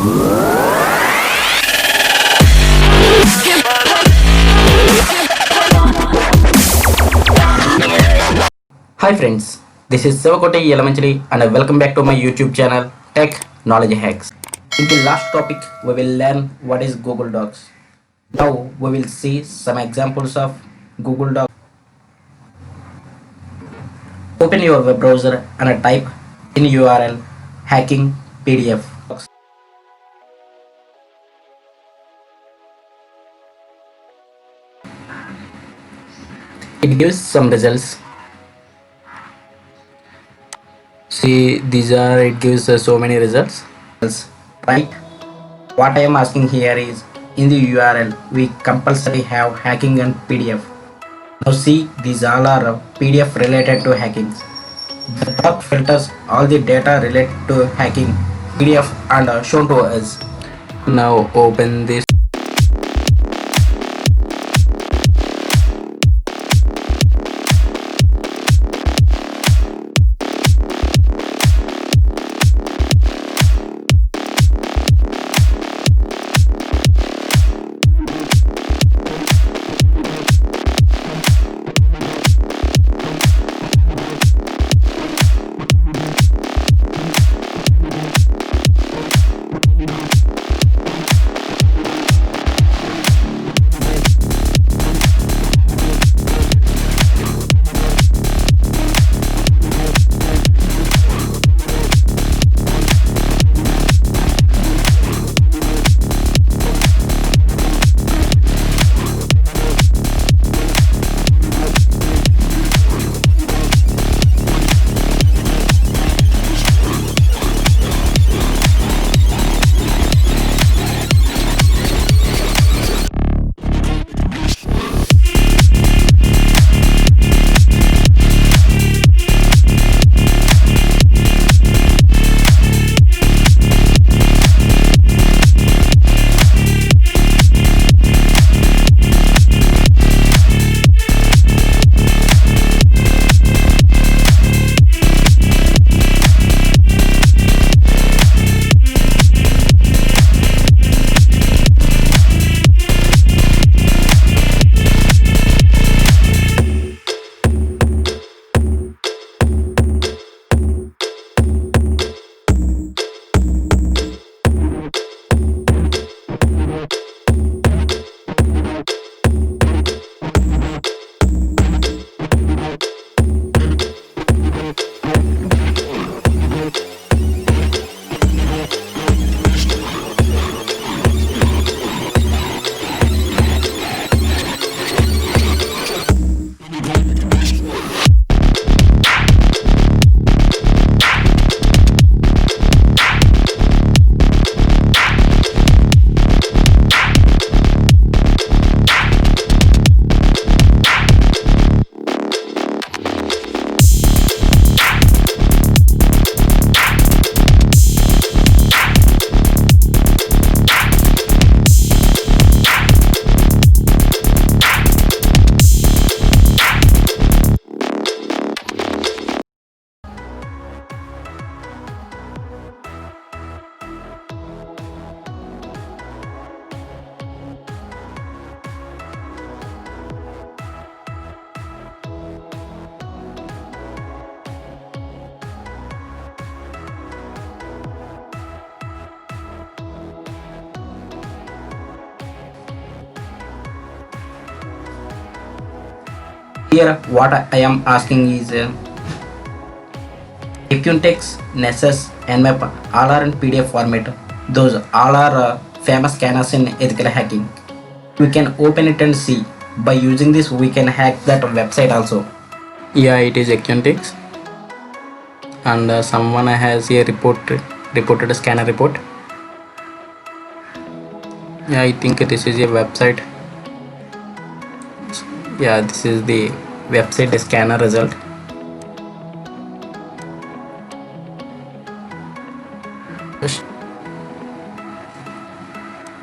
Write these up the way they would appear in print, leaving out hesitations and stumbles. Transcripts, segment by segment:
Hi friends, this is Sivakote Elementary and welcome back to my YouTube channel Tech Knowledge Hacks. In the last topic, we will learn what is Google Docs. Now we will see some examples of Google Docs. Open your web browser and type in URL hacking PDF. It gives some results. See, it gives so many results, right? What I am asking here is, in the URL we compulsory have hacking and PDF. Now see, these all are PDF related to hacking. The top filters all the data related to hacking PDF and shown to us. Now open this. Here what I am asking is Text, Nessus, Nmap all are in PDF format. Those all are famous scanners in ethical hacking. We can open it and see. By using this we can hack that website also. Yeah, it is Text. And someone has a reported a scanner report. Yeah, I think this is a website. Yeah, this is the website scanner result.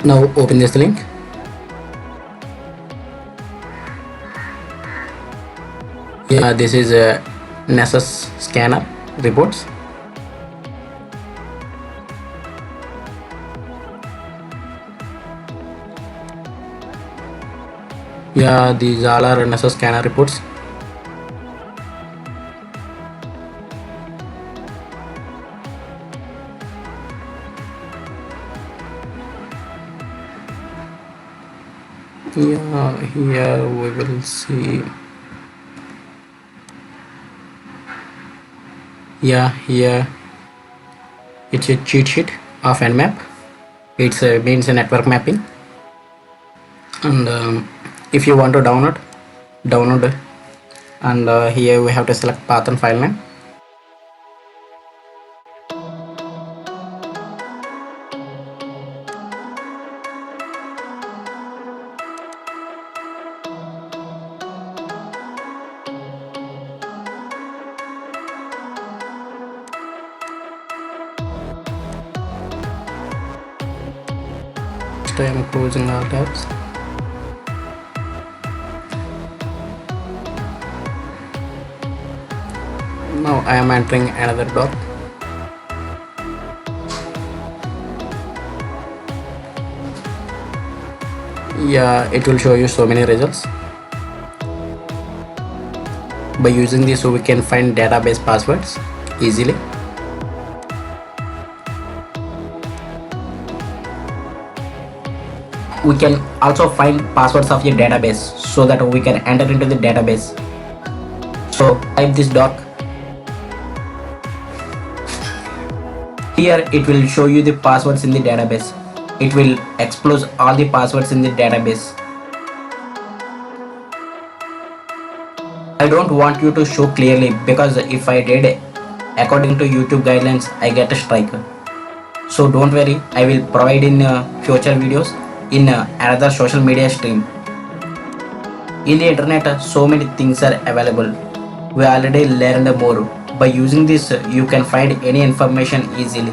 Now open this link. Yeah, this is a Nessus scanner reports. Yeah, these all are NSS scanner reports. Yeah, here we will see. Yeah, here it's a cheat sheet of Nmap. It's means a network mapping. And if you want to download, and here we have to select path and file name. Next I am closing all tabs. Now I am entering another doc. Yeah, it will show you so many results. By using this, we can find database passwords easily. We can also find passwords of your database so that we can enter into the database. So type this doc. Here it will show you the passwords in the database. It will expose all the passwords in the database. I don't want you to show clearly because if I did according to YouTube guidelines, I get a strike. So don't worry, I will provide in future videos in another social media stream. In the internet, so many things are available. We already learned more. By using this, you can find any information easily.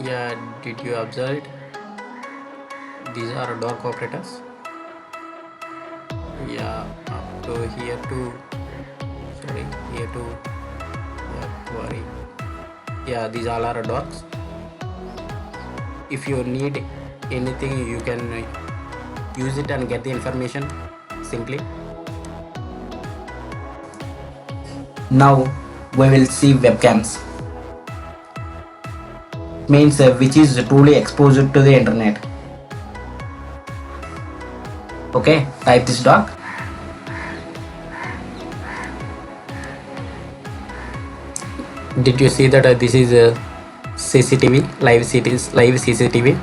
Yeah, did you observe it? These are dark operators. Yeah, up to here to sorry here to query. Yeah, these all are docs. If you need anything, you can use it and get the information simply. Now we will see webcams. Means which is truly exposed to the internet. Okay, type this doc. Did you see that this is a CCTV, live CCTV?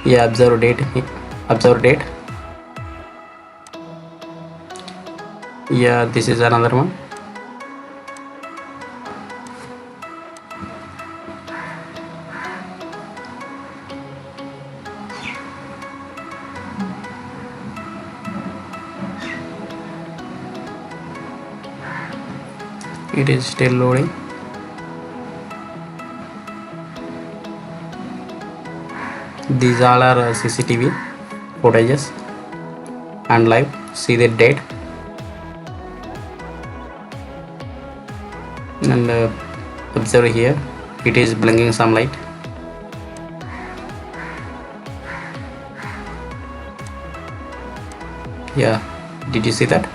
Yeah, observe date. Yeah, this is another one. It is still loading. These all are CCTV footages and live. See the date and observe here. It is blinking some light. Yeah, did you see that?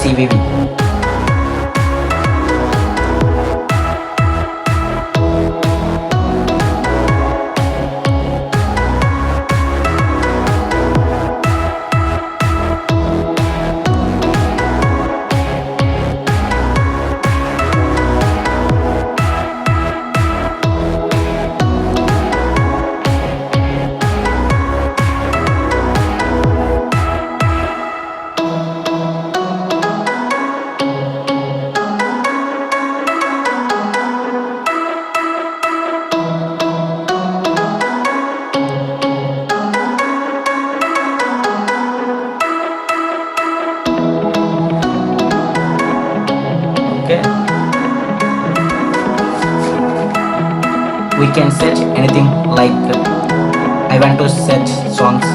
CVV. Okay, we can search anything like I want to search songs.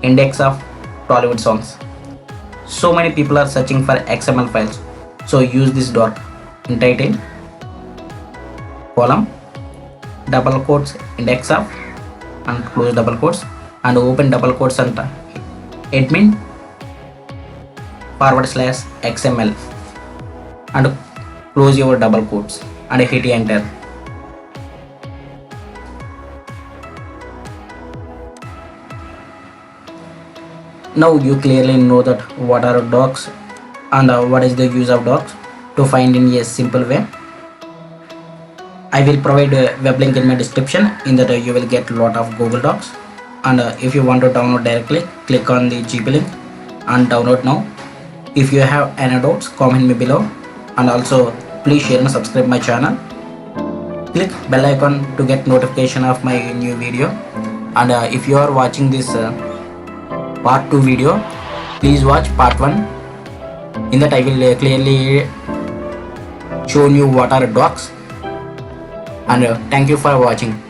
Index of Tollywood songs. So many people are searching for XML files, so use this dork. In title, column, double quotes, index of, and close double quotes, and open double quotes and admin /XML, and close your double quotes and hit enter. Now you clearly know that what are dorks and what is the use of dorks to find in a simple way. I will provide a web link in my description. In that you will get lot of Google Docs, and if you want to download directly, click on the GB link and download now. If you have any doubts, comment me below, and also please share and subscribe my channel. Click bell icon to get notification of my new video, and if you are watching this part 2 video, please watch part 1. In that I will clearly show you what are dorks, and thank you for watching.